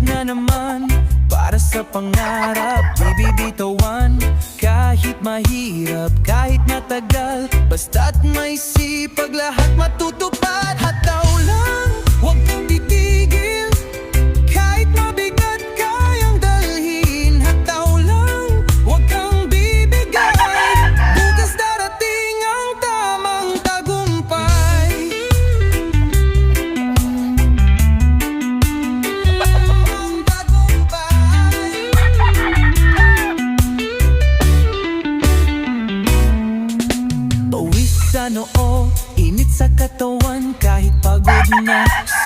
Lalakad na naman para sa pangarap, di bibitawan. Kahit mahirap, kahit matagal, basta't may sipag, lahat matutupad.